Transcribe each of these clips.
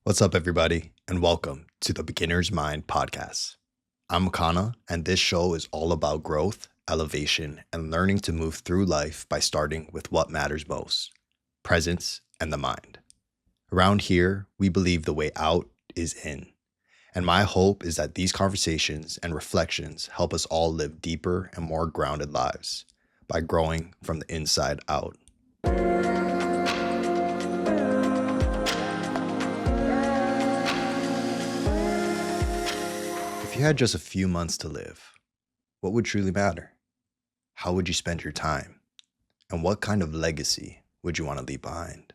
What's up, everybody, and welcome to the Beginner's Mind podcast. I'm Makana, and this show is all about growth, elevation, and learning to move through life by starting with what matters most: presence and the mind. Around here, we believe the way out is in. And my hope is that these conversations and reflections help us all live deeper and more grounded lives by growing from the inside out. If you had just a few months to live, what would truly matter? How would you spend your time? And what kind of legacy would you want to leave behind?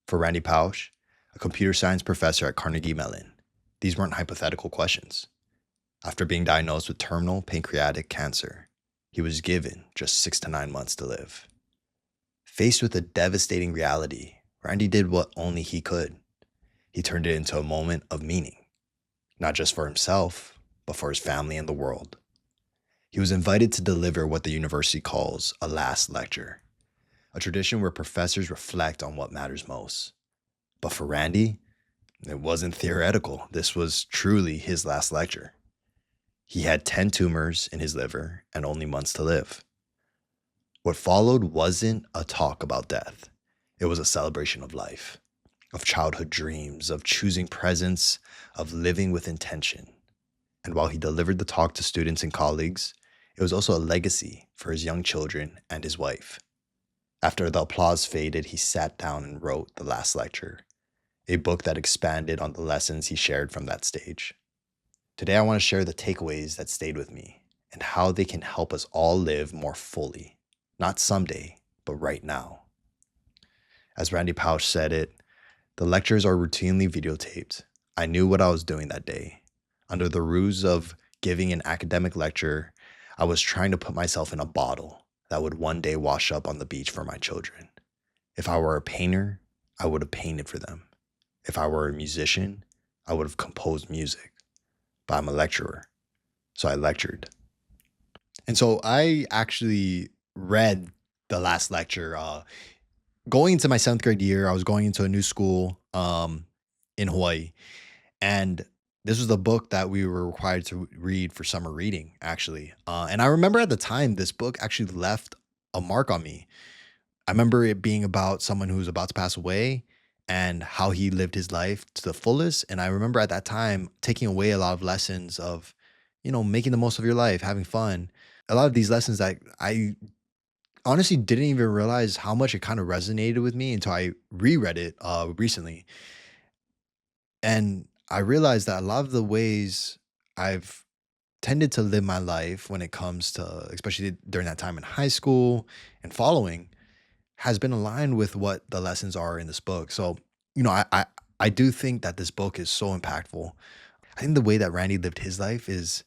For Randy Pausch, a computer science professor at Carnegie Mellon, these weren't hypothetical questions. After being diagnosed with terminal pancreatic cancer, he was given just 6 to 9 months to live. Faced with a devastating reality, Randy did what only he could. He turned it into a moment of meaning, not just for himself, but for his family and the world. He was invited to deliver what the university calls a last lecture, a tradition where professors reflect on what matters most. But for Randy, it wasn't theoretical. This was truly his last lecture. He had 10 tumors in his liver and only months to live. What followed wasn't a talk about death. It was a celebration of life, of childhood dreams, of choosing presence, of living with intention. And while he delivered the talk to students and colleagues, it was also a legacy for his young children and his wife. After the applause faded, he sat down and wrote the last lecture, a book that expanded on the lessons he shared from that stage. Today, I want to share the takeaways that stayed with me and how they can help us all live more fully, not someday, but right now. As Randy Pausch said it, the lectures are routinely videotaped. I knew what I was doing that day. Under the ruse of giving an academic lecture, I was trying to put myself in a bottle that would one day wash up on the beach for my children. If I were a painter, I would have painted for them. If I were a musician, I would have composed music. But I'm a lecturer, so I lectured. And so I actually read the last lecture. Going into my 7th grade year, I was going into a new school in Hawaii. And this was the book that we were required to read for summer reading, actually. And I remember at the time, this book actually left a mark on me. I remember it being about someone who was about to pass away and how he lived his life to the fullest. And I remember at that time taking away a lot of lessons of, making the most of your life, having fun. A lot of these lessons that I honestly didn't even realize how much it kind of resonated with me until I reread it recently. And I realized that a lot of the ways I've tended to live my life when it comes to, especially during that time in high school and following, has been aligned with what the lessons are in this book. So, I do think that this book is so impactful. I think the way that Randy lived his life is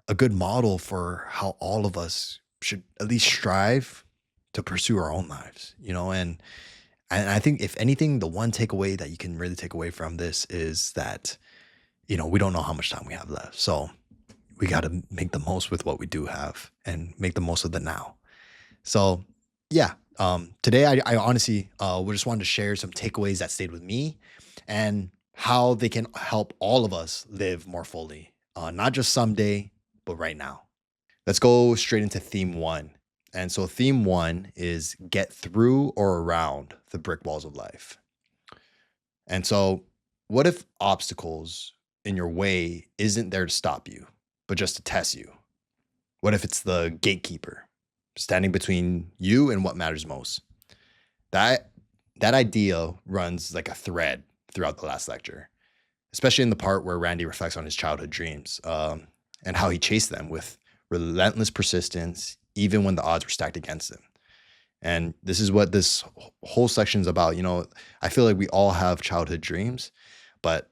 a good model for how all of us should at least strive to pursue our own lives, and I think if anything, the one takeaway that you can really take away from this is that, we don't know how much time we have left. So we got to make the most with what we do have and make the most of the now. So yeah, today I honestly we just wanted to share some takeaways that stayed with me and how they can help all of us live more fully, not just someday, but right now. Let's go straight into theme 1. And so theme 1 is get through or around the brick walls of life. And so what if obstacles in your way isn't there to stop you, but just to test you? What if it's the gatekeeper standing between you and what matters most? That idea runs like a thread throughout the last lecture, especially in the part where Randy reflects on his childhood dreams and how he chased them with relentless persistence, even when the odds were stacked against him. And this is what this whole section is about. I feel like we all have childhood dreams, but,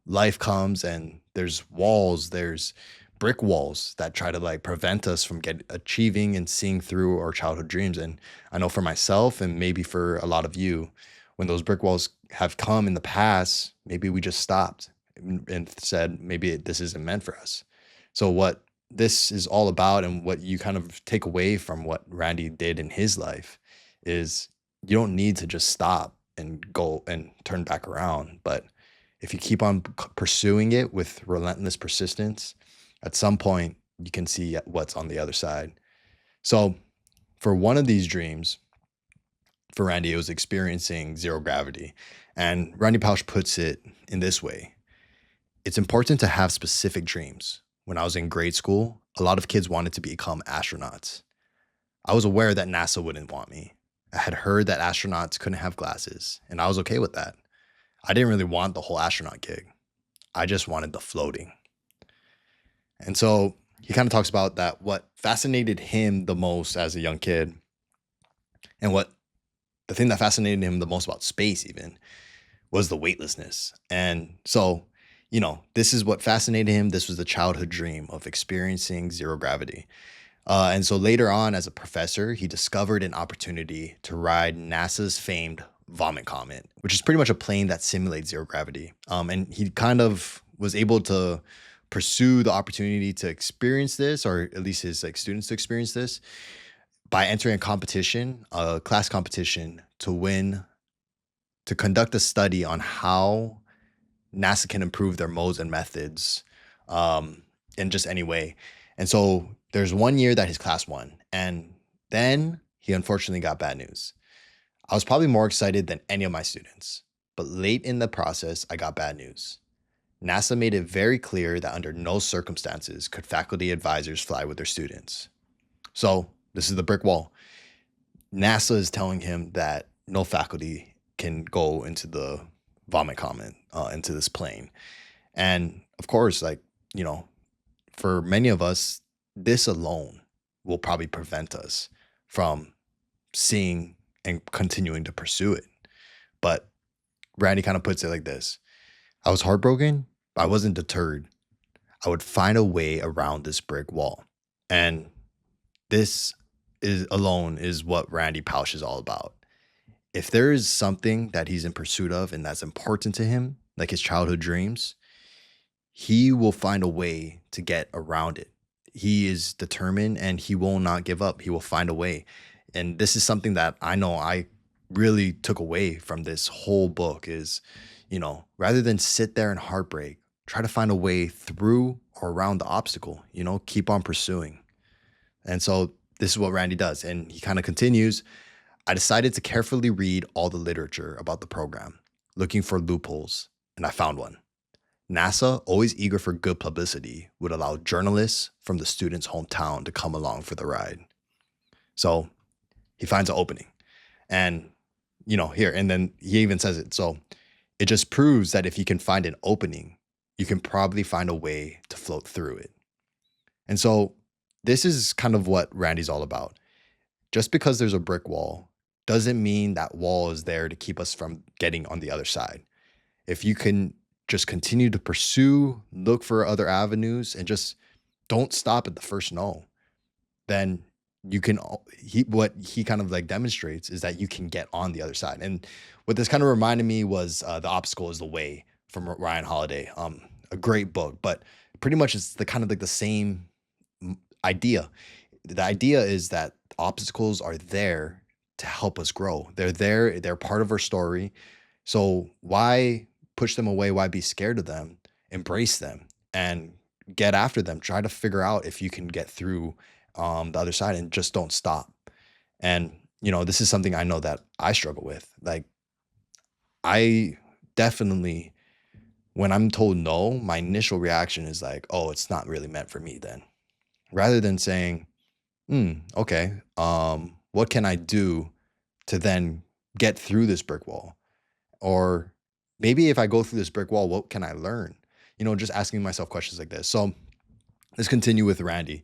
life comes and there's walls, there's brick walls that try to prevent us from achieving and seeing through our childhood dreams. And I know for myself and maybe for a lot of you, when those brick walls have come in the past, maybe we just stopped and said, maybe this isn't meant for us. So what this is all about and what you kind of take away from what Randy did in his life is you don't need to just stop and go and turn back around. But if you keep on pursuing it with relentless persistence, at some point you can see what's on the other side. So for one of these dreams, for Randy, it was experiencing zero gravity. And Randy Pausch puts it in this way: it's important to have specific dreams. When I was in grade school, a lot of kids wanted to become astronauts. I was aware that NASA wouldn't want me. I had heard that astronauts couldn't have glasses, and I was okay with that. I didn't really want the whole astronaut gig. I just wanted the floating. And so he kind of talks about that, what fascinated him the most as a young kid, and what the thing that fascinated him the most about space even was the weightlessness. And so, this is what fascinated him. This was the childhood dream of experiencing zero gravity. And so later on, as a professor, he discovered an opportunity to ride NASA's famed Vomit Comet, which is pretty much a plane that simulates zero gravity. And he kind of was able to pursue the opportunity to experience this, or at least his students to experience this, by entering a competition, a class competition, to conduct a study on how NASA can improve their modes and methods in just any way. And so there's one year that his class won, and then he unfortunately got bad news. I was probably more excited than any of my students, but late in the process, I got bad news. NASA made it very clear that under no circumstances could faculty advisors fly with their students. So this is the brick wall. NASA is telling him that no faculty can go into the Vomit Comet, into this plane. And of course, for many of us, this alone will probably prevent us from seeing and continuing to pursue it. But Randy kind of puts it like this: I was heartbroken, but I wasn't deterred. I would find a way around this brick wall. And this is what Randy Pausch is all about. If there is something that he's in pursuit of and that's important to him, like his childhood dreams, he will find a way to get around it. He is determined and he will not give up. He will find a way. And this is something that I know I really took away from this whole book is, rather than sit there in heartbreak, try to find a way through or around the obstacle, keep on pursuing. And so this is what Randy does. And he kind of continues: I decided to carefully read all the literature about the program, looking for loopholes, and I found one. NASA, always eager for good publicity, would allow journalists from the student's hometown to come along for the ride. So he finds an opening. And, and then he even says it. So it just proves that if you can find an opening, you can probably find a way to float through it. And so this is kind of what Randy's all about. Just because there's a brick wall doesn't mean that wall is there to keep us from getting on the other side. If you can just continue to pursue, look for other avenues, and just don't stop at the first no, then you can, what he kind of demonstrates is that you can get on the other side. And what this kind of reminded me was The Obstacle is the Way from Ryan Holiday. A great book, but pretty much it's the kind of the same idea. The idea is that obstacles are there to help us grow. They're there. They're part of our story. So why push them away? Why be scared of them? Embrace them and get after them. Try to figure out if you can get through the other side, and just don't stop. And, this is something I know that I struggle with. I definitely, when I'm told no, my initial reaction is oh, it's not really meant for me then. Rather than saying, okay, what can I do to then get through this brick wall? Or maybe if I go through this brick wall, what can I learn? Just asking myself questions like this. So let's continue with Randy.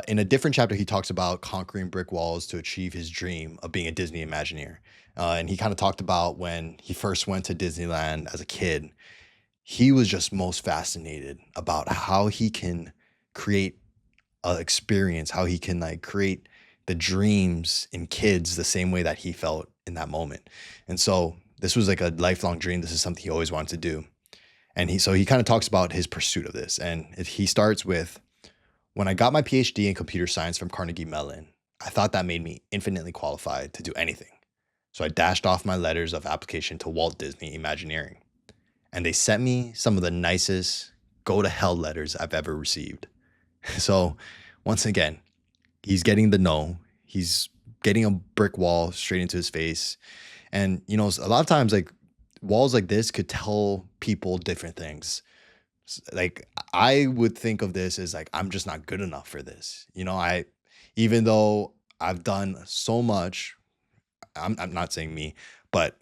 In a different chapter, he talks about conquering brick walls to achieve his dream of being a Disney Imagineer. And he kind of talked about when he first went to Disneyland as a kid, he was just most fascinated about how he can create an experience, how he can create the dreams in kids the same way that he felt in that moment. And so this was a lifelong dream. This is something he always wanted to do. And he kind of talks about his pursuit of this. And he starts with, when I got my PhD in computer science from Carnegie Mellon, I thought that made me infinitely qualified to do anything. So I dashed off my letters of application to Walt Disney Imagineering, and they sent me some of the nicest go to hell letters I've ever received. So once again, he's getting the no. He's getting a brick wall straight into his face. And, a lot of times, like, walls like this could tell people different things. Like, I would think of this as like, I'm just not good enough for this. Even though I've done so much, I'm not saying me, but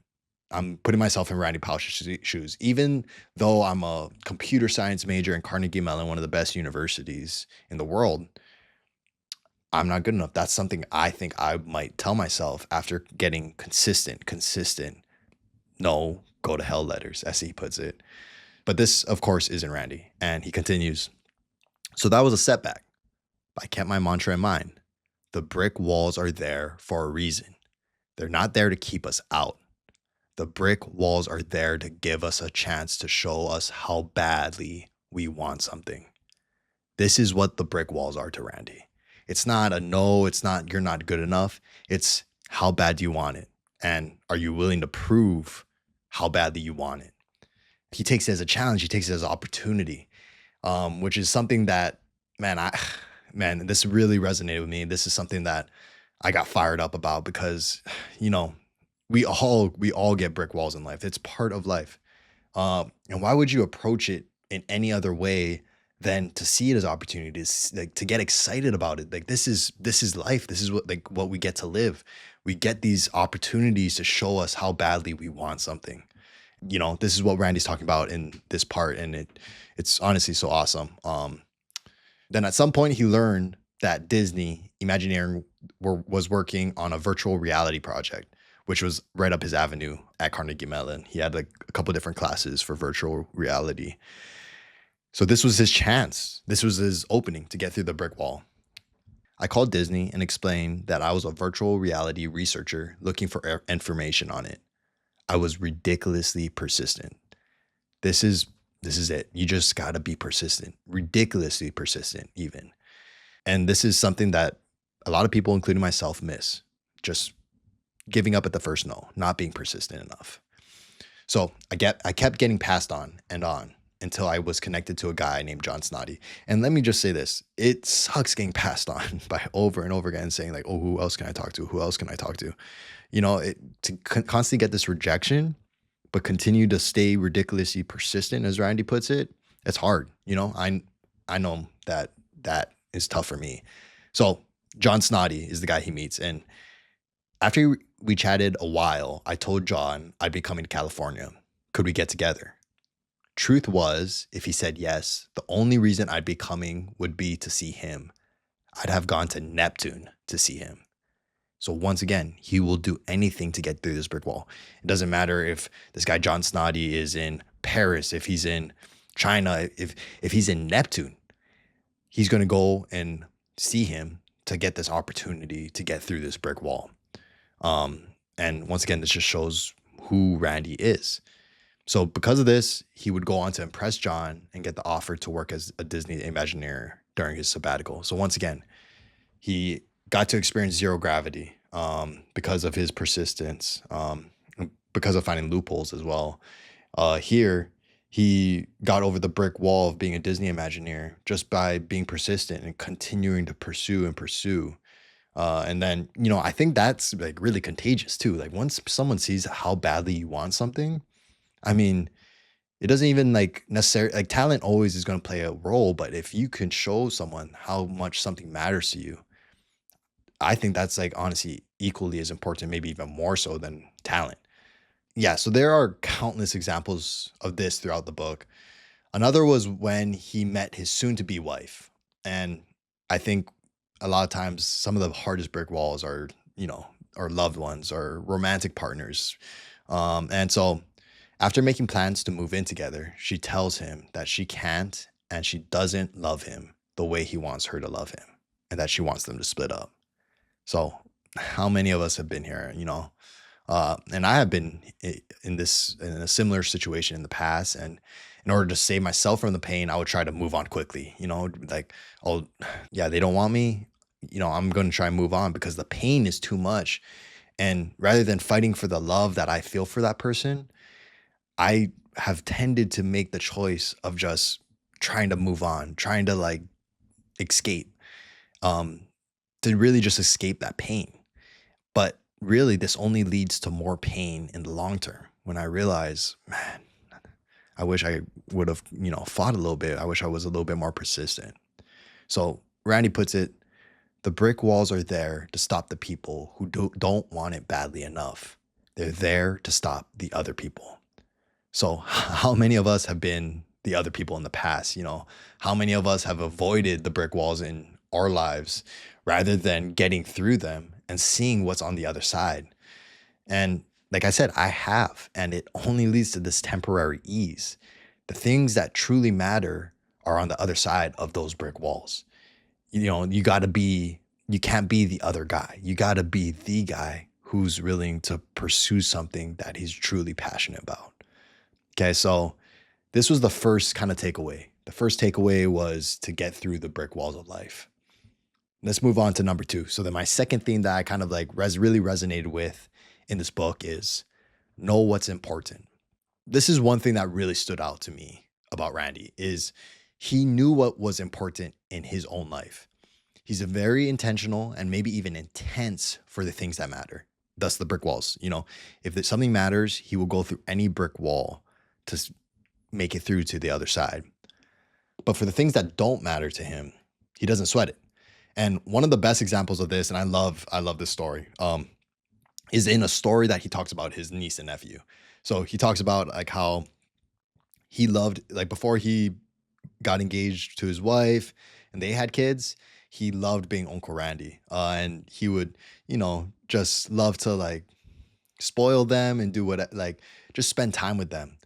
I'm putting myself in Randy Pausch's shoes. Even though I'm a computer science major in Carnegie Mellon, one of the best universities in the world, I'm not good enough. That's something I think I might tell myself after getting consistent, no, go to hell letters, as he puts it. But this, of course, isn't Randy. And he continues. So that was a setback. But I kept my mantra in mind. The brick walls are there for a reason. They're not there to keep us out. The brick walls are there to give us a chance to show us how badly we want something. This is what the brick walls are to Randy. It's not a no, it's not you're not good enough. It's how bad do you want it? And are you willing to prove how badly you want it? He takes it as a challenge. He takes it as an opportunity, which is something that, this really resonated with me. This is something that I got fired up about because, we all get brick walls in life. It's part of life. And why would you approach it in any other way than to see it as opportunities, like to get excited about it? Like this is life. This is what we get to live. We get these opportunities to show us how badly we want something. This is what Randy's talking about in this part, and it's honestly so awesome. Then at some point he learned that Disney Imagineering was working on a virtual reality project, which was right up his avenue at Carnegie Mellon. He had like a couple different classes for virtual reality. So this was his chance. This was his opening to get through the brick wall. I called Disney and explained that I was a virtual reality researcher looking for information on it. I was ridiculously persistent. This is it. You just got to be persistent, ridiculously persistent even. And this is something that a lot of people, including myself, miss. Just giving up at the first no, not being persistent enough. So I kept getting passed on and on until I was connected to a guy named John Snoddy. And let me just say this, it sucks getting passed on by over and over again saying like, oh, who else can I talk to? Who else can I talk to? To constantly get this rejection, but continue to stay ridiculously persistent, as Randy puts it, it's hard. I know that is tough for me. So John Snoddy is the guy he meets. And after we chatted a while, I told John I'd be coming to California. Could we get together? Truth was, if he said yes, the only reason I'd be coming would be to see him. I'd have gone to Neptune to see him. So once again, he will do anything to get through this brick wall. It doesn't matter if this guy John Snoddy is in Paris, if he's in China, if he's in Neptune, he's going to go and see him to get this opportunity to get through this brick wall. And once again, this just shows who Randy is. So because of this, he would go on to impress John and get the offer to work as a Disney Imagineer during his sabbatical. So once again, he got to experience zero gravity because of his persistence, because of finding loopholes as well. Here, he got over the brick wall of being a Disney Imagineer just by being persistent and continuing to pursue. And then, I think that's like really contagious too. Like once someone sees how badly you want something, I mean, it doesn't even like necessarily like talent always is going to play a role, but if you can show someone how much something matters to you, I think that's like honestly equally as important, maybe even more so than talent. Yeah, so there are countless examples of this throughout the book. Another was when he met his soon-to-be wife. And I think a lot of times some of the hardest brick walls are, our loved ones or romantic partners. And so after making plans to move in together, she tells him that she can't and she doesn't love him the way he wants her to love him and that she wants them to split up. So how many of us have been here, and I have been in a similar situation in the past. And in order to save myself from the pain, I would try to move on quickly, like, oh yeah, they don't want me. I'm going to try and move on because the pain is too much. And rather than fighting for the love that I feel for that person, I have tended to make the choice of just trying to move on, trying to like escape, um, to really just escape that pain. But really, this only leads to more pain in the long term when I realize, man, I wish I would have, fought a little bit. I wish I was a little bit more persistent. So Randy puts it, the brick walls are there to stop the people who don't want it badly enough. They're there to stop the other people. So how many of us have been the other people in the past? How many of us have avoided the brick walls in our lives rather than getting through them and seeing what's on the other side? And like I said, I have, and it only leads to this temporary ease. The things that truly matter are on the other side of those brick walls. You can't be the other guy. You got to be the guy who's willing to pursue something that he's truly passionate about. Okay, so this was the first kind of takeaway. The first takeaway was to get through the brick walls of life. Let's move on to number 2. So then my second theme that I kind of like really resonated with in this book is know what's important. This is one thing that really stood out to me about Randy is he knew what was important in his own life. He's a very intentional and maybe even intense for the things that matter. Thus the brick walls. If something matters, he will go through any brick wall to make it through to the other side. But for the things that don't matter to him, he doesn't sweat it. And one of the best examples of this, and I love this story, is in a story that he talks about his niece and nephew. So he talks about like how he loved, like before he got engaged to his wife and they had kids, he loved being Uncle Randy. And he would, just love to like spoil them and do what, like just spend time with them.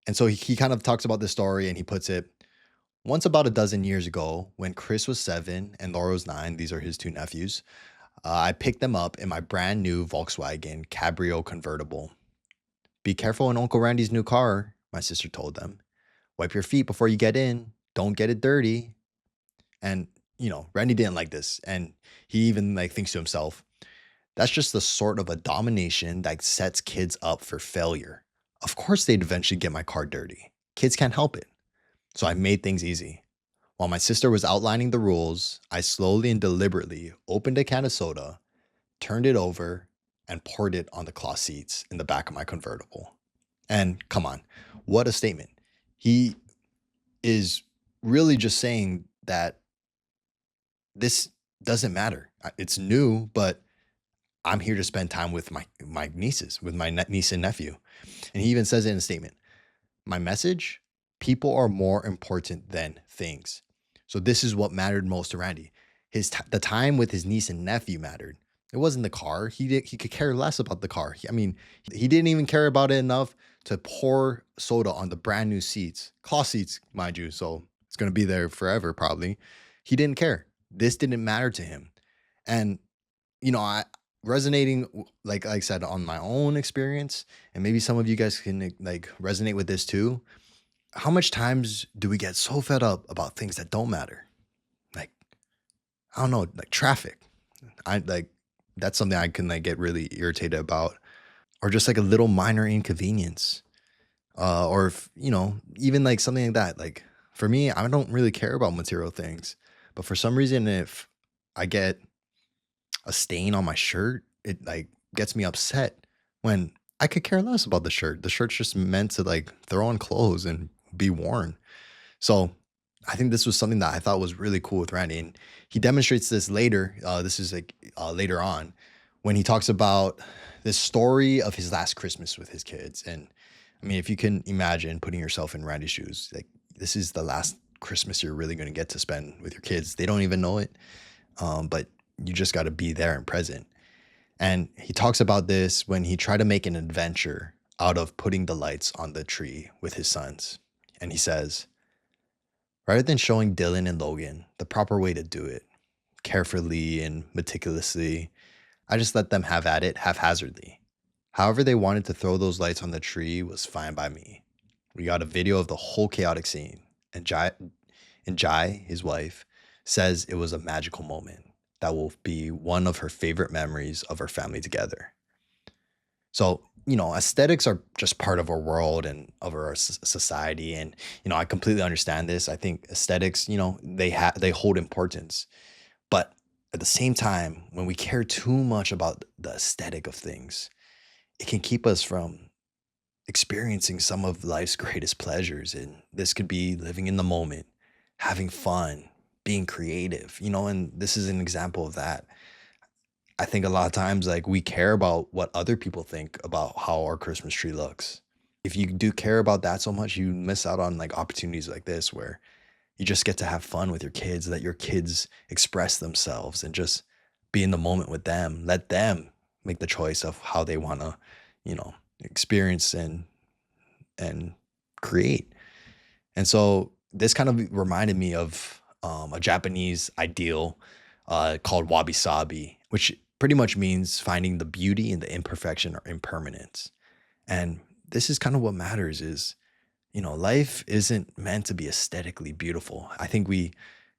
And so he kind of talks about this story and he puts it, once about a dozen years ago, when Chris was 7 and Laura was 9, these are his 2 nephews, I picked them up in my brand new Volkswagen Cabrio convertible. Be careful in Uncle Randy's new car, my sister told them. Wipe your feet before you get in. Don't get it dirty. And, Randy didn't like this. And he even like thinks to himself, that's just the sort of a domination that sets kids up for failure. Of course they'd eventually get my car dirty. Kids can't help it. So I made things easy. While my sister was outlining the rules, I slowly and deliberately opened a can of soda, turned it over, and poured it on the cloth seats in the back of my convertible. And come on, what a statement. He is really just saying that this doesn't matter. It's new, but I'm here to spend time with my nieces, with my niece and nephew. And he even says it in a statement. My message, people are more important than things. So this is what mattered most to Randy. The time with his niece and nephew mattered. It wasn't the car. He could care less about the car. He didn't even care about it enough to pour soda on the brand new seats, cloth seats, mind you. So it's going to be there forever, probably. He didn't care. This didn't matter to him. And, I resonating, like I said, on my own experience, and maybe some of you guys can like resonate with this too. How much times do we get so fed up about things that don't matter? Like, I don't know, like traffic. That's something I can like get really irritated about, or just like a little minor inconvenience. Or if, even like something like that. Like for me, I don't really care about material things, but for some reason, if I get a stain on my shirt, it like gets me upset when I could care less about the shirt. The shirt's just meant to like throw on clothes and be worn. So I think this was something that I thought was really cool with Randy. And he demonstrates this later. This is like later on when he talks about this story of his last Christmas with his kids. And I mean, if you can imagine putting yourself in Randy's shoes, like this is the last Christmas you're really going to get to spend with your kids. They don't even know it. But you just got to be there and present. And he talks about this when he tried to make an adventure out of putting the lights on the tree with his sons. And he says, rather than showing Dylan and Logan the proper way to do it, carefully and meticulously, I just let them have at it haphazardly. However they wanted to throw those lights on the tree was fine by me. We got a video of the whole chaotic scene, and Jai, his wife, says it was a magical moment that will be one of her favorite memories of our family together. So, aesthetics are just part of our world and of our society. And, I completely understand this. I think aesthetics, they hold importance. But at the same time, when we care too much about the aesthetic of things, it can keep us from experiencing some of life's greatest pleasures. And this could be living in the moment, having fun, being creative, and this is an example of that. I think a lot of times, like, we care about what other people think about how our Christmas tree looks. If you do care about that so much, you miss out on like opportunities like this where you just get to have fun with your kids, let your kids express themselves and just be in the moment with them. Let them make the choice of how they want to, experience and create. And so this kind of reminded me of a Japanese ideal called wabi sabi, which pretty much means finding the beauty in the imperfection or impermanence. And this is kind of what matters is, life isn't meant to be aesthetically beautiful. I think we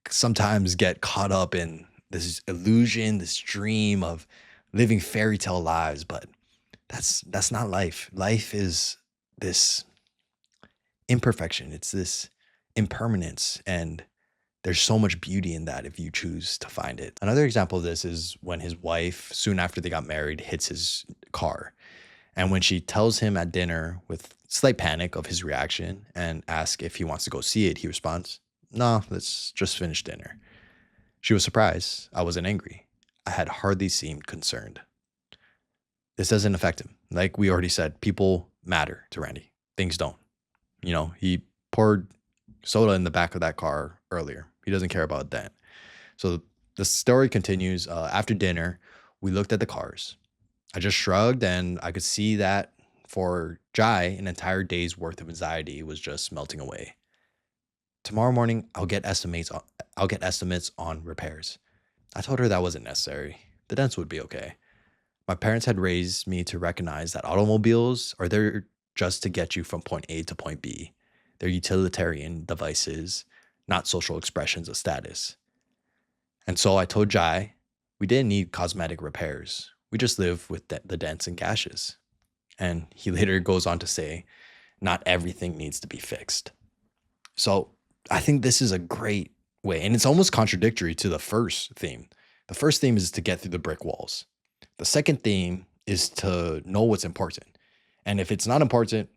sometimes get caught up in this illusion, this dream of living fairy tale lives, but that's not life. Life is this imperfection. It's this impermanence, and there's so much beauty in that if you choose to find it. Another example of this is when his wife, soon after they got married, hits his car. And when she tells him at dinner with slight panic of his reaction and asks if he wants to go see it, he responds, "No, let's just finish dinner." She was surprised. I wasn't angry. I had hardly seemed concerned. This doesn't affect him. Like we already said, people matter to Randy. Things don't. He poured soda in the back of that car earlier. He doesn't care about that. So the story continues. After dinner, we looked at the cars. I just shrugged, and I could see that for Jai, an entire day's worth of anxiety was just melting away. Tomorrow morning, I'll get estimates on repairs. I told her that wasn't necessary. The dents would be okay. My parents had raised me to recognize that automobiles are there just to get you from point A to point B. They're utilitarian devices, not social expressions of status. And so I told Jai we didn't need cosmetic repairs. We just live with the dents and gashes. And he later goes on to say, not everything needs to be fixed. So I think this is a great way. And it's almost contradictory to the first theme. The first theme is to get through the brick walls. The second theme is to know what's important. And if it's not important,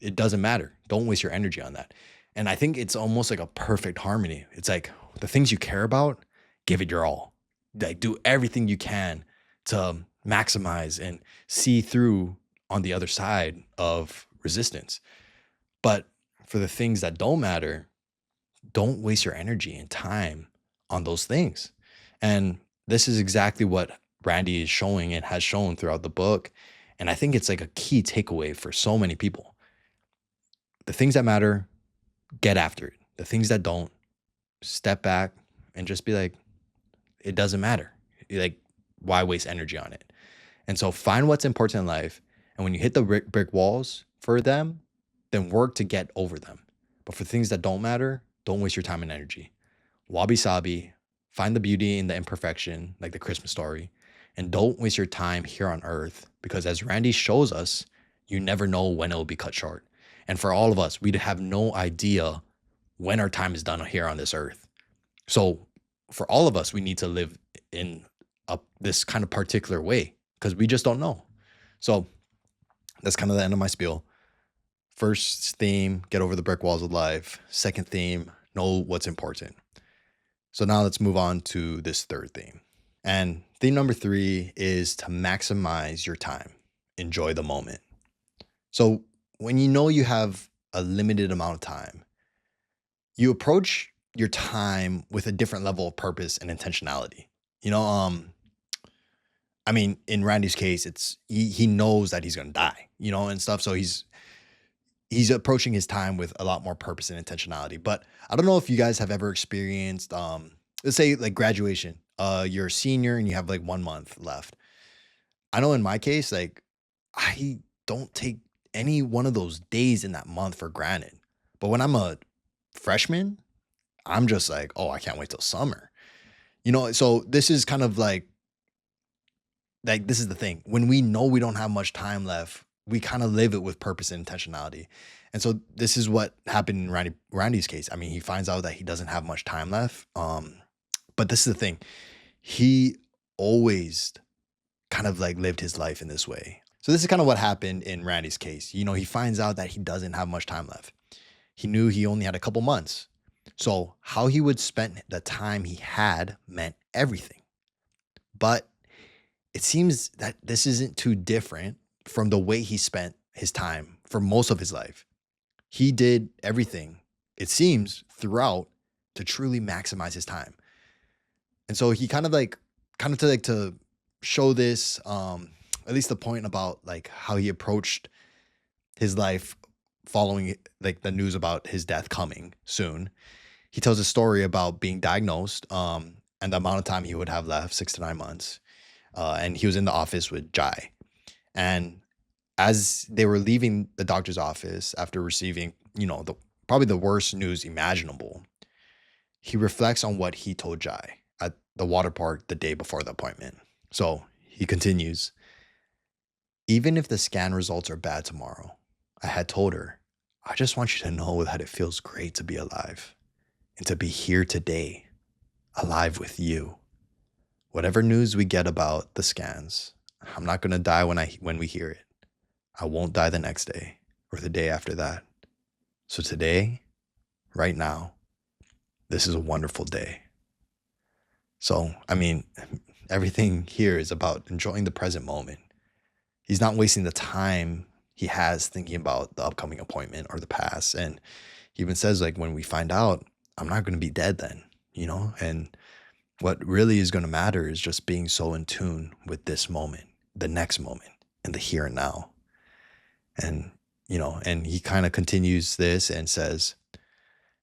it doesn't matter. Don't waste your energy on that. And I think it's almost like a perfect harmony. It's like the things you care about, give it your all. Like do everything you can to maximize and see through on the other side of resistance. But for the things that don't matter, don't waste your energy and time on those things. And this is exactly what Randy is showing and has shown throughout the book. And I think it's like a key takeaway for so many people. The things that matter, get after it. The things that don't, step back and just be like, it doesn't matter. Like, why waste energy on it? And so find what's important in life. And when you hit the brick walls for them, then work to get over them. But for things that don't matter, don't waste your time and energy. Wabi sabi, find the beauty in the imperfection, like the Christmas story. And don't waste your time here on earth, because as Randy shows us, you never know when it will be cut short. And for all of us, we'd have no idea when our time is done here on this earth. So for all of us, we need to live in this kind of particular way because we just don't know. So that's kind of the end of my spiel. First theme, get over the brick walls of life. Second theme, know what's important. So now let's move on to this third theme. And theme number 3 is to maximize your time. Enjoy the moment. So when you know you have a limited amount of time, you approach your time with a different level of purpose and intentionality. I mean, in Randy's case, it's he knows that he's gonna die, and stuff. So he's approaching his time with a lot more purpose and intentionality. But I don't know if you guys have ever experienced, let's say like graduation. You're a senior and you have like 1 month left. I know in my case, like I don't take any one of those days in that month for granted. But when I'm a freshman, I'm just like, oh, I can't wait till summer. So this is kind of like like this is the thing. When we know we don't have much time left, we kind of live it with purpose and intentionality. And so this is what happened in Randy's case. I mean, he finds out that he doesn't have much time left. But this is the thing. He always kind of like lived his life in this way. So this is kind of what happened in Randy's case. You know, he finds out that he doesn't have much time left. He knew he only had a couple months. So how he would spend the time he had meant everything. But it seems that this isn't too different from the way he spent his time for most of his life. He did everything, it seems, throughout to truly maximize his time. And so he to show this, at least the point about like how he approached his life following like the news about his death coming soon. He tells a story about being diagnosed, and the amount of time he would have left, 6 to 9 months. And he was in the office with Jai. And as they were leaving the doctor's office after receiving, probably the worst news imaginable, he reflects on what he told Jai at the water park the day before the appointment. So he continues, even if the scan results are bad tomorrow, I had told her, I just want you to know that it feels great to be alive and to be here today, alive with you. Whatever news we get about the scans, I'm not going to die when we hear it. I won't die the next day or the day after that. So today, right now, this is a wonderful day. So, I mean, everything here is about enjoying the present moment. He's not wasting the time he has thinking about the upcoming appointment or the past. And he even says, like, when we find out, I'm not going to be dead then, and what really is going to matter is just being so in tune with this moment, the next moment, and the here and now. And, and he kind of continues this and says,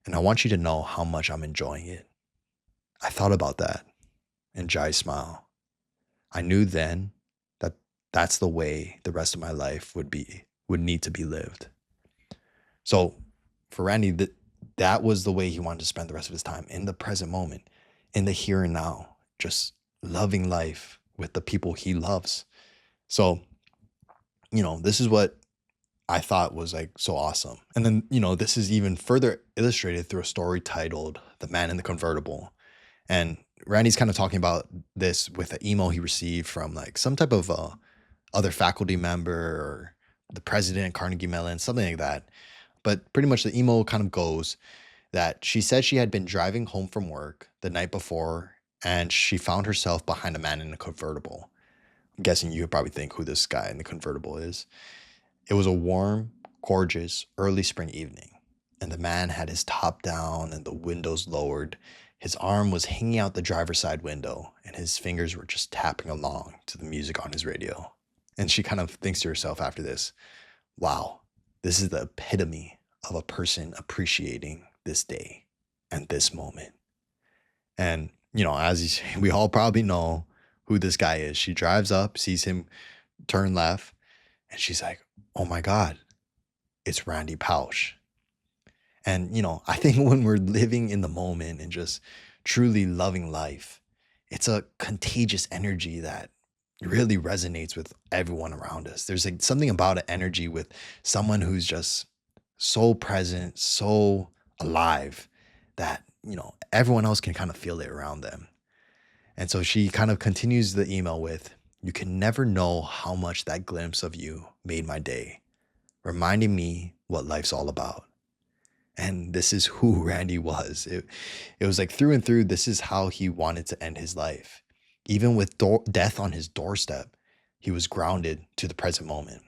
and I want you to know how much I'm enjoying it. I thought about that. And Jai smiled. I knew then that that's the way the rest of my life would need to be lived. So for Randy, that was the way he wanted to spend the rest of his time, in the present moment, in the here and now, just loving life with the people he loves. So, this is what I thought was like so awesome. And then, this is even further illustrated through a story titled The Man in the Convertible. And Randy's kind of talking about this with an email he received from like some type of other faculty member or the president at Carnegie Mellon, something like that. But pretty much the email kind of goes that she said she had been driving home from work the night before and she found herself behind a man in a convertible. I'm guessing you probably think who this guy in the convertible is. It was a warm, gorgeous, early spring evening, and the man had his top down and the windows lowered. His arm was hanging out the driver's side window, and his fingers were just tapping along to the music on his radio. And she kind of thinks to herself after this, wow, this is the epitome of a person appreciating this day and this moment. And, as we all probably know who this guy is. She drives up, sees him turn left, and she's like, oh my God, it's Randy Pausch. And, I think when we're living in the moment and just truly loving life, it's a contagious energy that really resonates with everyone around us. There's like something about an energy with someone who's just so present, so alive that, everyone else can kind of feel it around them. And so she kind of continues the email with, you can never know how much that glimpse of you made my day, reminding me what life's all about. And this is who Randy was. It was like through and through, this is how he wanted to end his life. Even with death on his doorstep, he was grounded to the present moment.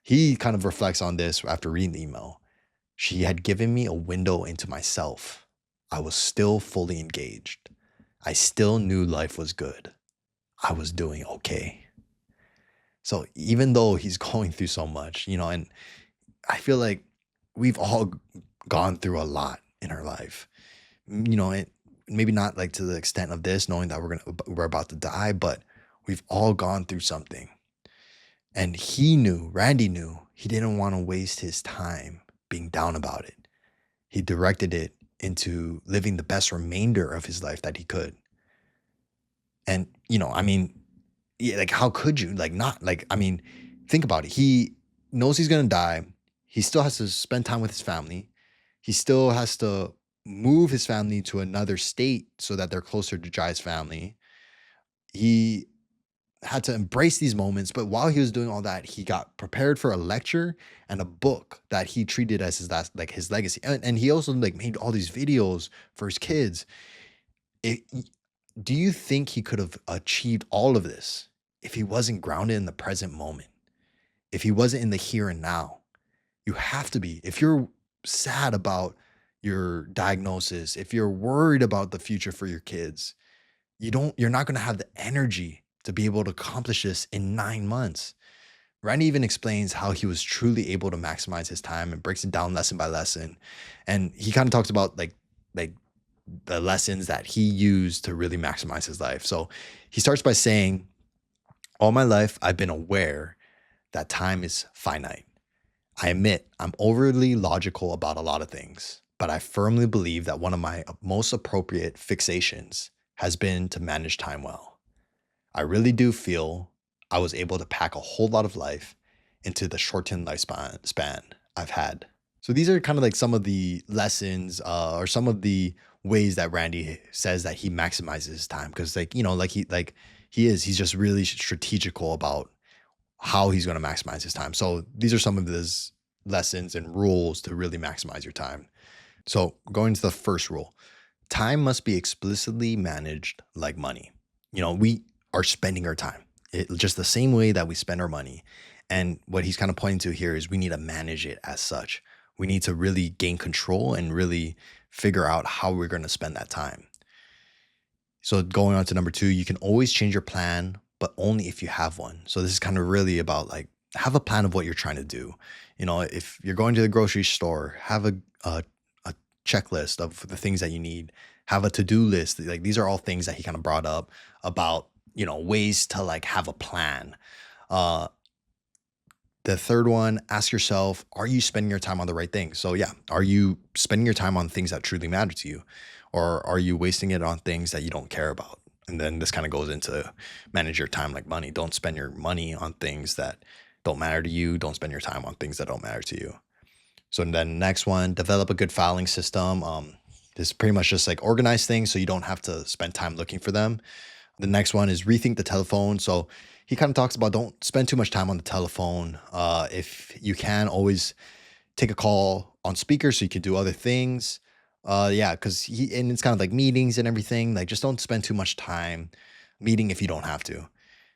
He kind of reflects on this after reading the email. She had given me a window into myself. I was still fully engaged. I still knew life was good. I was doing okay. So even though he's going through so much, and I feel like we've all gone through a lot in our life, and maybe not like to the extent of this, knowing that we're about to die, but we've all gone through something. And Randy knew he didn't want to waste his time being down about it. He directed it into living the best remainder of his life that he could. And, yeah, like how could you like not like I mean, think about it. He knows he's gonna die. He still has to spend time with his family. He still has to move his family to another state so that they're closer to Jai's family. He had to embrace these moments, but while he was doing all that, he got prepared for a lecture and a book that he treated as his last, like his legacy. And he also like made all these videos for his kids. It, do you think he could have achieved all of this if he wasn't grounded in the present moment? If he wasn't in the here and now? You have to be. If you're sad about your diagnosis, if you're worried about the future for your kids, you're not going to have the energy to be able to accomplish this in 9 months. Randy even explains how he was truly able to maximize his time and breaks it down lesson by lesson. And he kind of talks about like the lessons that he used to really maximize his life. So he starts by saying, all my life, I've been aware that time is finite. I admit I'm overly logical about a lot of things, but I firmly believe that one of my most appropriate fixations has been to manage time well. I really do feel I was able to pack a whole lot of life into the shortened lifespan I've had. So these are kind of like some of the lessons or some of the ways that Randy says that he maximizes his time because he's just really strategical about how he's going to maximize his time. So these are some of his lessons and rules to really maximize your time. So going to the first rule, time must be explicitly managed like money. We are spending our time just the same way that we spend our money. And what he's kind of pointing to here is we need to manage it as such. We need to really gain control and really figure out how we're going to spend that time. So going on to number 2, you can always change your plan, but only if you have one. So this is kind of really about like have a plan of what you're trying to do. If you're going to the grocery store, have a checklist of the things that you need. Have a to-do list. Like these are all things that he kind of brought up about ways to like have a plan. The third one, ask yourself, are you spending your time on the right things? So yeah, are you spending your time on things that truly matter to you? Or are you wasting it on things that you don't care about? And then this kind of goes into manage your time like money. Don't spend your money on things that don't matter to you. Don't spend your time on things that don't matter to you. So then next one, develop a good filing system. This is pretty much just like organize things so you don't have to spend time looking for them. The next one is rethink the telephone. So he kind of talks about don't spend too much time on the telephone. If you can, always take a call on speaker so you can do other things. Yeah, because and it's kind of like meetings and everything. Like just don't spend too much time meeting if you don't have to.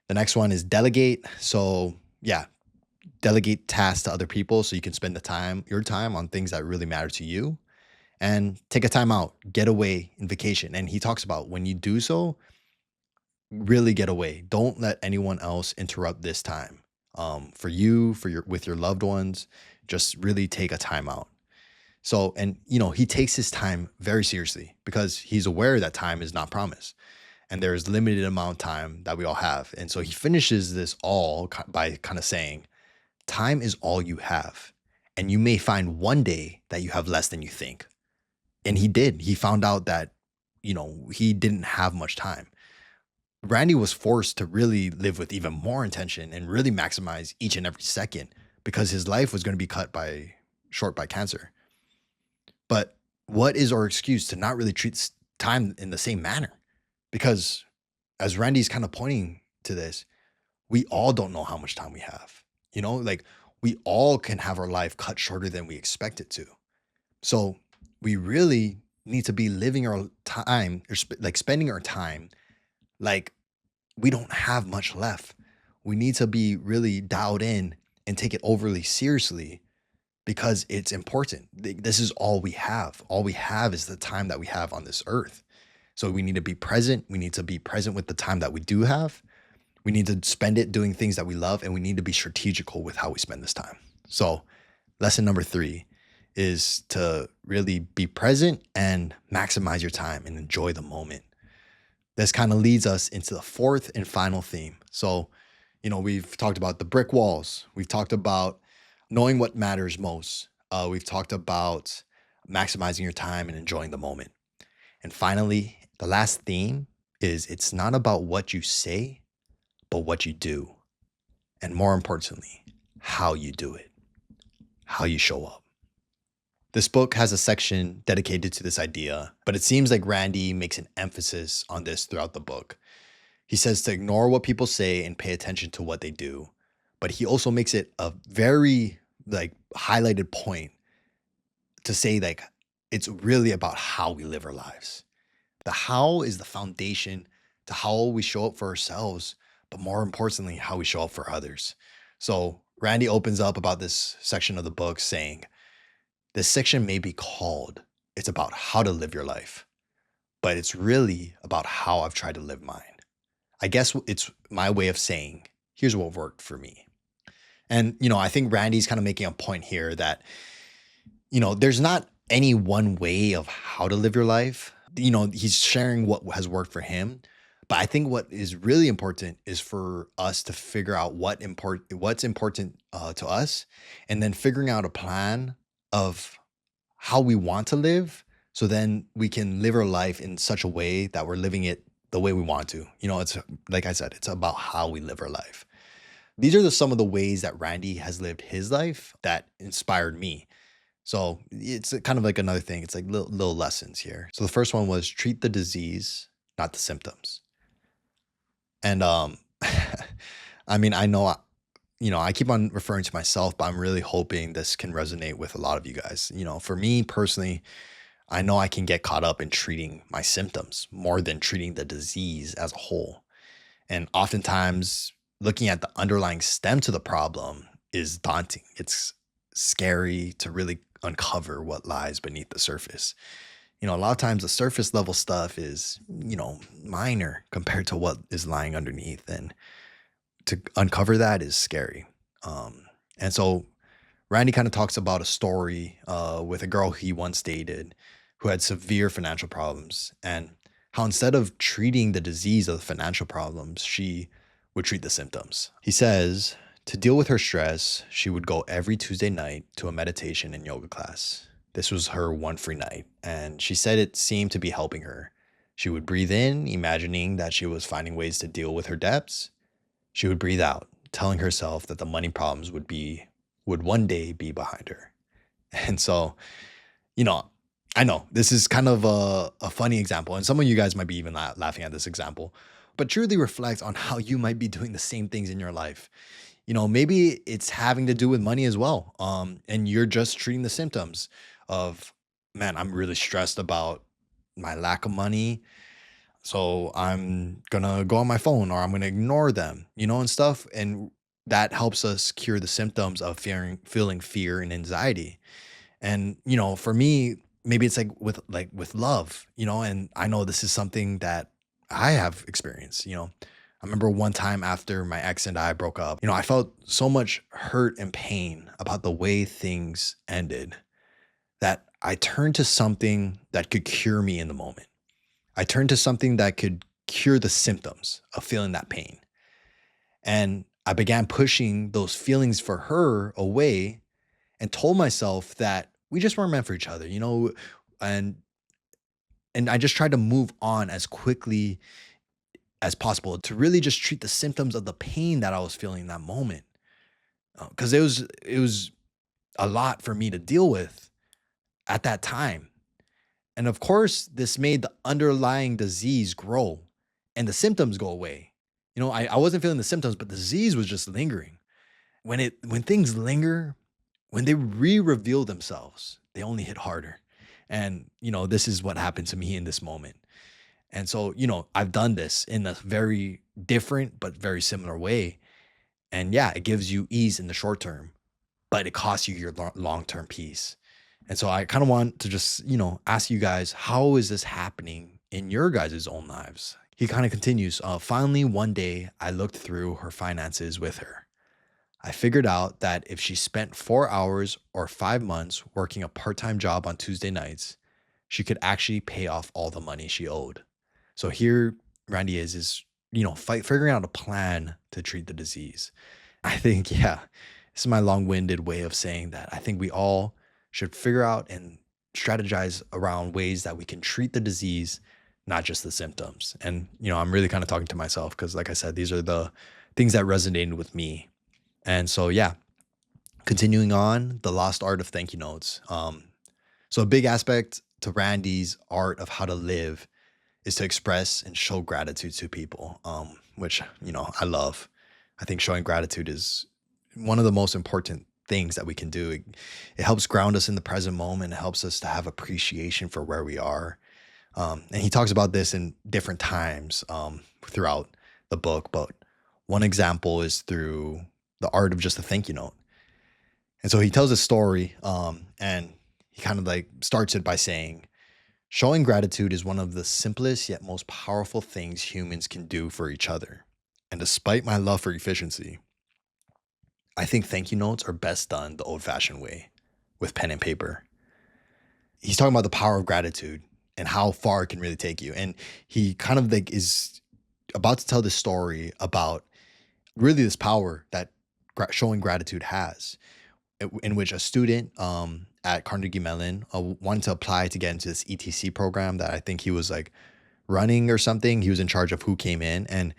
The next one is delegate. So yeah, delegate tasks to other people so you can spend your time on things that really matter to you. And take a time out, get away in vacation. And he talks about when you do so, really get away. Don't let anyone else interrupt this time. For you, with your loved ones, just really take a time out. So, and he takes his time very seriously because he's aware that time is not promised and there's limited amount of time that we all have. And so he finishes this all by kind of saying, time is all you have. And you may find one day that you have less than you think. And he did. He found out that, he didn't have much time. Randy was forced to really live with even more intention and really maximize each and every second because his life was going to be cut short by cancer. But what is our excuse to not really treat time in the same manner? Because as Randy's kind of pointing to this, we all don't know how much time we have. Like we all can have our life cut shorter than we expect it to. So we really need to be living our time or spending our time like we don't have much left. We need to be really dialed in and take it overly seriously because it's important. This is all we have. All we have is the time that we have on this earth. So we need to be present. We need to be present with the time that we do have. We need to spend it doing things that we love, and we need to be strategical with how we spend this time. So lesson number 3 is to really be present and maximize your time and enjoy the moment. This kind of leads us into the 4th and final theme. So, we've talked about the brick walls. We've talked about knowing what matters most. We've talked about maximizing your time and enjoying the moment. And finally, the last theme is it's not about what you say, but what you do. And more importantly, how you do it, how you show up. This book has a section dedicated to this idea, but it seems like Randy makes an emphasis on this throughout the book. He says to ignore what people say and pay attention to what they do. But he also makes it a very highlighted point to say it's really about how we live our lives. The how is the foundation to how we show up for ourselves, but more importantly, how we show up for others. So Randy opens up about this section of the book saying, this section may be called, it's about how to live your life, but it's really about how I've tried to live mine. I guess it's my way of saying, here's what worked for me. And, I think Randy's kind of making a point here that, there's not any one way of how to live your life. He's sharing what has worked for him. But I think what is really important is for us to figure out what's important to us, and then figuring out a plan of how we want to live. So then we can live our life in such a way that we're living it the way we want to. It's like I said, it's about how we live our life. These are some of the ways that Randy has lived his life that inspired me. So it's kind of like another thing. It's like little lessons here. So the first one was treat the disease, not the symptoms. And I mean, I know, I keep on referring to myself, but I'm really hoping this can resonate with a lot of you guys. For me personally, I know I can get caught up in treating my symptoms more than treating the disease as a whole. And oftentimes looking at the underlying stem to the problem is daunting. It's scary to really uncover what lies beneath the surface. A lot of times the surface level stuff is, minor compared to what is lying underneath. And to uncover that is scary. And so Randy kind of talks about a story with a girl he once dated who had severe financial problems, and how instead of treating the disease of the financial problems, she would treat the symptoms. He says to deal with her stress, she would go every Tuesday night to a meditation and yoga class. This was her one free night, and she said it seemed to be helping her. She would breathe in, imagining that she was finding ways to deal with her debts. She would breathe out, telling herself that the money problems would one day be behind her. And so, I know this is kind of a funny example, and some of you guys might be even laughing at this example, but truly reflects on how you might be doing the same things in your life. Maybe it's having to do with money as well. And you're just treating the symptoms of, man, I'm really stressed about my lack of money. So I'm going to go on my phone, or I'm going to ignore them, and stuff. And that helps us cure the symptoms of feeling fear and anxiety. And, for me, maybe it's with love, and I know this is something that I have experienced. I remember one time after my ex and I broke up, I felt so much hurt and pain about the way things ended that I turned to something that could cure me in the moment. I turned to something that could cure the symptoms of feeling that pain. And I began pushing those feelings for her away and told myself that we just weren't meant for each other, and I just tried to move on as quickly as possible to really just treat the symptoms of the pain that I was feeling in that moment. Because it was a lot for me to deal with at that time. And of course, this made the underlying disease grow and the symptoms go away. I wasn't feeling the symptoms, but the disease was just lingering. When things linger, when they re-reveal themselves, they only hit harder. And, this is what happened to me in this moment. And so, I've done this in a very different but very similar way. And yeah, it gives you ease in the short term, but it costs you your long-term peace. And so I kind of want to just, ask you guys, how is this happening in your guys' own lives? He kind of continues, finally, one day I looked through her finances with her. I figured out that if she spent 4 hours or 5 months working a part-time job on Tuesday nights, she could actually pay off all the money she owed. So here Randy is figuring out a plan to treat the disease. I think, yeah, this is my long-winded way of saying that I think we all should figure out and strategize around ways that we can treat the disease, not just the symptoms. And, I'm really kind of talking to myself because, like I said, these are the things that resonated with me. And so, yeah, continuing on, the lost art of thank you notes. So a big aspect to Randy's art of how to live is to express and show gratitude to people, which, I love. I think showing gratitude is one of the most important things that we can do. It helps ground us in the present moment. It helps us to have appreciation for where we are. And he talks about this in different times throughout the book. But one example is through the art of just a thank you note. And so he tells a story and he kind of like starts it by saying, showing gratitude is one of the simplest yet most powerful things humans can do for each other. And despite my love for efficiency, I think thank you notes are best done the old fashioned way with pen and paper. He's talking about the power of gratitude and how far it can really take you. And he kind of like is about to tell this story about really this power that showing gratitude has, in which a student at Carnegie Mellon wanted to apply to get into this ETC program that I think he was like running or something. He was in charge of who came in. And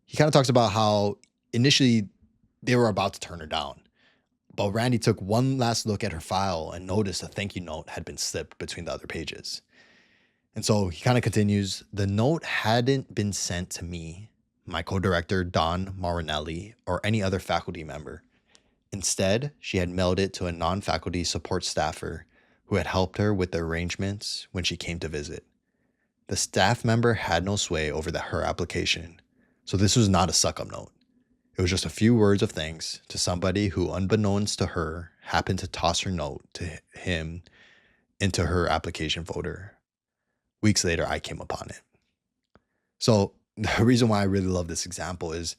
he kind of talks about how initially they were about to turn her down. But Randy took one last look at her file and noticed a thank you note had been slipped between the other pages. And so he kind of continues, the note hadn't been sent to me, my co-director, Don Marinelli, or any other faculty member. Instead, she had mailed it to a non-faculty support staffer who had helped her with the arrangements when she came to visit. The staff member had no sway over her application, so this was not a suck-up note. It was just a few words of thanks to somebody who, unbeknownst to her, happened to toss her note to him into her application folder. Weeks later, I came upon it. So the reason why I really love this example is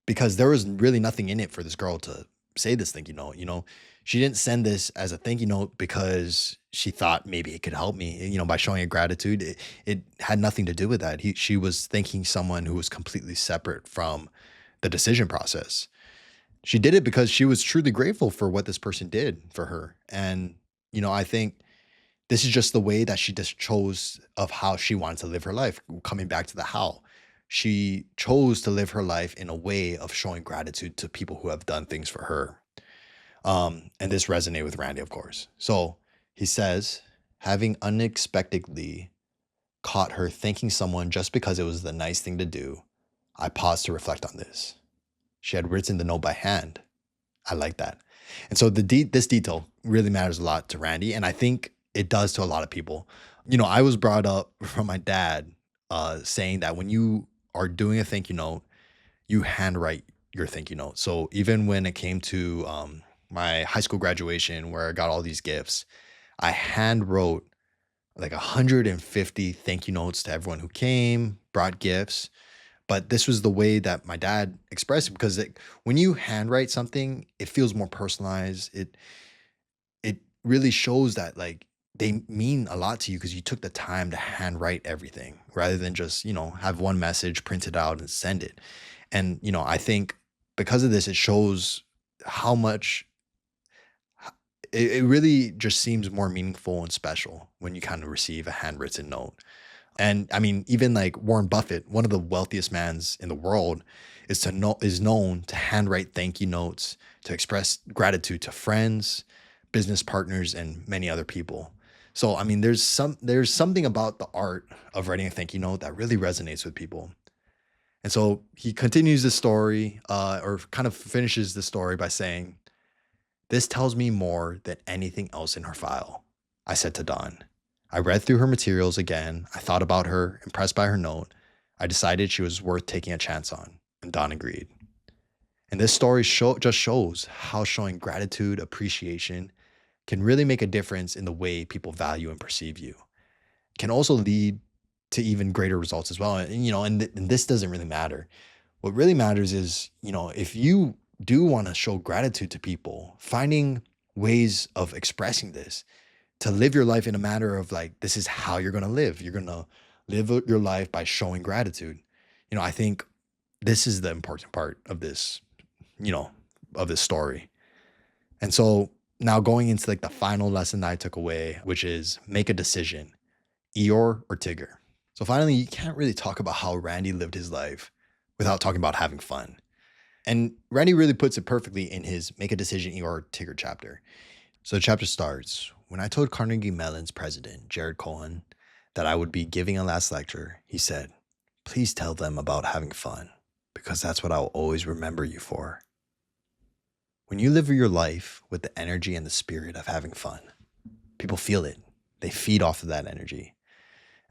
because there was really nothing in it for this girl to say this thank you note. She didn't send this as a thank you note because she thought maybe it could help me, by showing a gratitude. It had nothing to do with that. She was thanking someone who was completely separate from the decision process. She did it because she was truly grateful for what this person did for her. And, I think this is just the way that she just chose of how she wanted to live her life. Coming back to the how, she chose to live her life in a way of showing gratitude to people who have done things for her. And this resonated with Randy, of course. So he says, having unexpectedly caught her thanking someone just because it was the nice thing to do, I paused to reflect on this. She had written the note by hand. I like that. And so this detail really matters a lot to Randy. And I think it does to a lot of people. I was brought up from my dad saying that when you are doing a thank you note, you handwrite your thank you note. So even when it came to my high school graduation where I got all these gifts, I hand wrote like 150 thank you notes to everyone who came, brought gifts. But this was the way that my dad expressed it, because when you handwrite something, it feels more personalized. It really shows that like they mean a lot to you because you took the time to handwrite everything rather than just, have one message, print it out and send it. And, I think because of this, it shows how much it really just seems more meaningful and special when you kind of receive a handwritten note. And I mean, even like Warren Buffett, one of the wealthiest mans in the world, is known to handwrite thank you notes to express gratitude to friends, business partners, and many other people. So, I mean, there's something about the art of writing a thank you note that really resonates with people. And so he continues the story, or kind of finishes the story by saying, this tells me more than anything else in her file, I said to Don. I read through her materials again. I thought about her, impressed by her note. I decided she was worth taking a chance on, and Don agreed. And this story just shows how showing gratitude, appreciation, can really make a difference in the way people value and perceive you. It can also lead to even greater results as well. And this doesn't really matter. What really matters is, if you do want to show gratitude to people, finding ways of expressing this, to live your life in a manner of like, this is how you're going to live. You're going to live your life by showing gratitude. I think this is the important part of this, of this story. And so now going into like the final lesson that I took away, which is make a decision, Eeyore or Tigger. So finally, you can't really talk about how Randy lived his life without talking about having fun. And Randy really puts it perfectly in his Make a Decision Eeyore Tigger chapter. So the chapter starts, when I told Carnegie Mellon's president, Jared Cohen, that I would be giving a last lecture, he said, please tell them about having fun, because that's what I'll always remember you for. When you live your life with the energy and the spirit of having fun, people feel it. They feed off of that energy.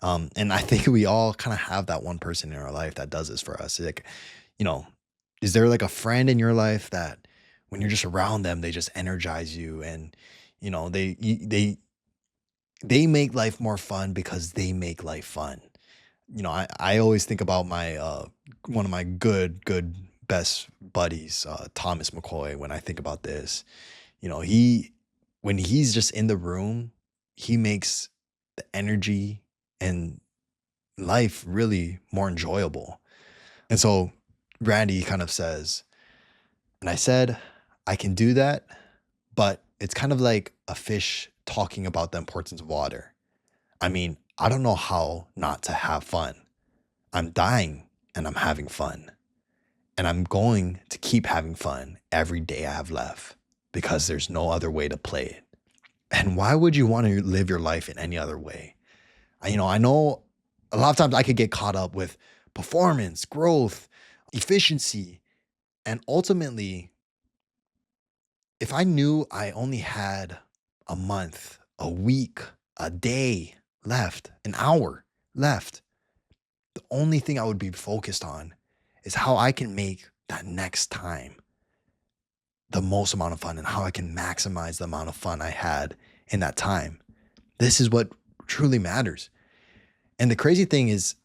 And I think we all kind of have that one person in our life that does this for us. Like, you know, is there like a friend in your life that when you're just around them, they just energize you, and they make life more fun because they make life fun. I always think about my one of my good best buddies, Thomas McCoy. When I think about this, he when he's just in the room, he makes the energy and life really more enjoyable. And so Randy kind of says, and I said, I can do that, but it's kind of like a fish talking about the importance of water. I mean, I don't know how not to have fun. I'm dying and I'm having fun. And I'm going to keep having fun every day I have left because there's no other way to play it. And why would you want to live your life in any other way? I know a lot of times I could get caught up with performance, growth, efficiency, and ultimately, if I knew I only had a month, a week, a day left, an hour left, the only thing I would be focused on is how I can make that next time the most amount of fun and how I can maximize the amount of fun I had in that time. This is what truly matters. And the crazy thing is,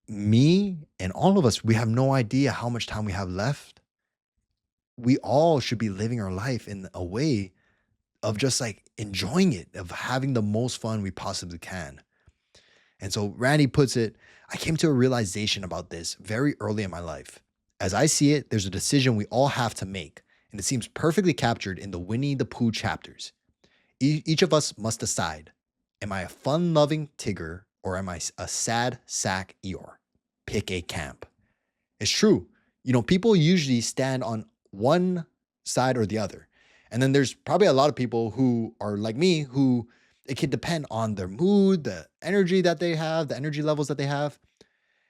me and all of us, we have no idea how much time we have left. We all should be living our life in a way of just like enjoying it, of having the most fun we possibly can. And so Randy puts it, I came to a realization about this very early in my life. As I see it, there's a decision we all have to make, and it seems perfectly captured in the Winnie the Pooh chapters. Each of us must decide, am I a fun-loving Tigger or am I a sad sack Eeyore? Pick a camp. It's true. People usually stand on one side or the other. And then there's probably a lot of people who are like me, who it can depend on their mood, the energy that they have, the energy levels that they have.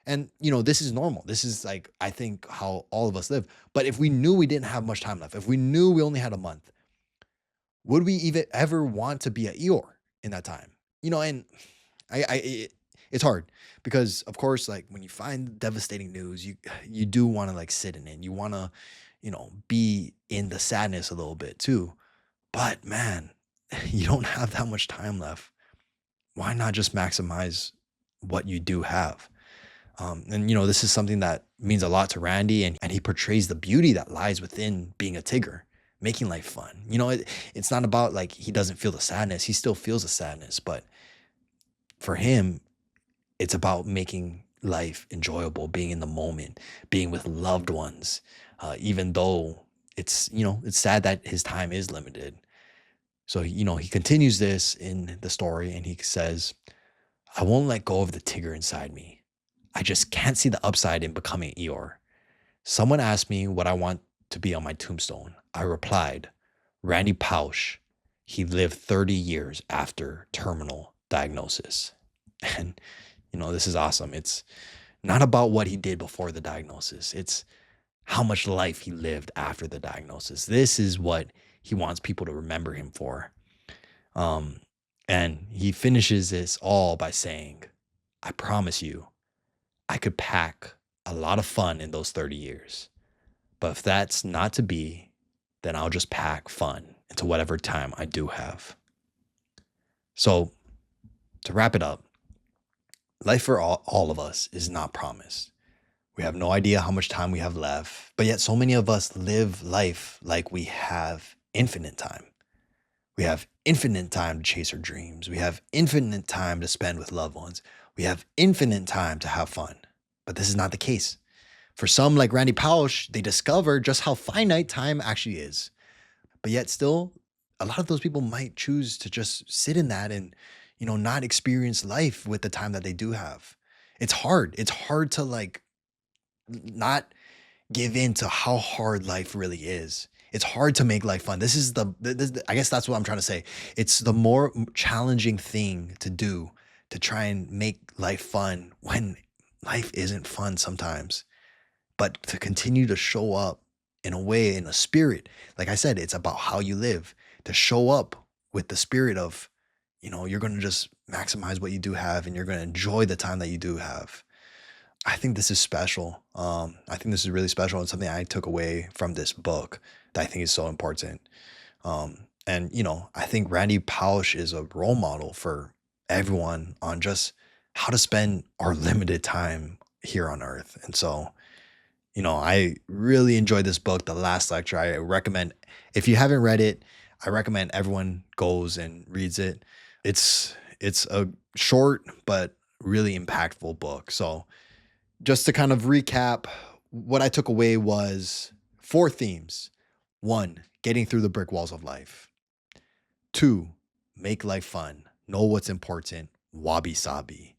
And, this is normal. This is like, I think, how all of us live. But if we knew we didn't have much time left, if we knew we only had a month, would we even ever want to be a Eeyore in that time? And it's hard because, of course, like when you find devastating news, you do want to like sit in it. You want to, be in the sadness a little bit too. But man, you don't have that much time left. Why not just maximize what you do have? And this is something that means a lot to Randy, and he portrays the beauty that lies within being a Tigger, making life fun. It's not about like he doesn't feel the sadness. He still feels the sadness, but for him, it's about making life enjoyable, being in the moment, being with loved ones, even though it's sad that his time is limited. So, he continues this in the story and he says, I won't let go of the Tigger inside me. I just can't see the upside in becoming Eeyore. Someone asked me what I want to be on my tombstone. I replied, Randy Pausch. He lived 30 years after terminal diagnosis. And, this is awesome. It's not about what he did before the diagnosis. It's how much life he lived after the diagnosis. This is what he wants people to remember him for. And he finishes this all by saying, I promise you, I could pack a lot of fun in those 30 years. But if that's not to be, then I'll just pack fun into whatever time I do have. So to wrap it up, life for all of us is not promised. We have no idea how much time we have left, but yet so many of us live life like we have infinite time. We have infinite time to chase our dreams. We have infinite time to spend with loved ones. We have infinite time to have fun. But this is not the case. For some, like Randy Pausch, they discover just how finite time actually is. But yet still, a lot of those people might choose to just sit in that and, not experience life with the time that they do have. It's hard. It's hard to like not give in to how hard life really is. It's hard to make life fun. This is I guess that's what I'm trying to say. It's the more challenging thing to do to try and make life fun when life isn't fun sometimes. But to continue to show up in a way, in a spirit, like I said, it's about how you live, to show up with the spirit of, you're going to just maximize what you do have and you're going to enjoy the time that you do have. I think this is special. I think this is really special and something I took away from this book that I think is so important. And I think Randy Pausch is a role model for everyone on just how to spend our limited time here on earth. And so, I really enjoyed this book, The Last Lecture. I recommend, if you haven't read it, I recommend everyone goes and reads it. It's a short but really impactful book. So just to kind of recap, what I took away was 4 themes. 1, getting through the brick walls of life. 2, make life fun. Know what's important. Wabi sabi.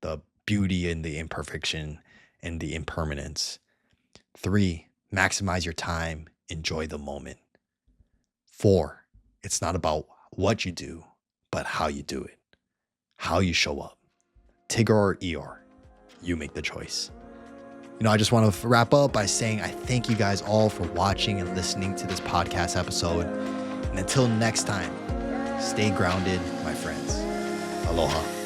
The beauty in the imperfection and the impermanence. 3, maximize your time. Enjoy the moment. 4, it's not about what you do, but how you do it. How you show up. Tigger or Eeyore, you make the choice. I just want to wrap up by saying I thank you guys all for watching and listening to this podcast episode. And until next time, stay grounded, my friends. Aloha.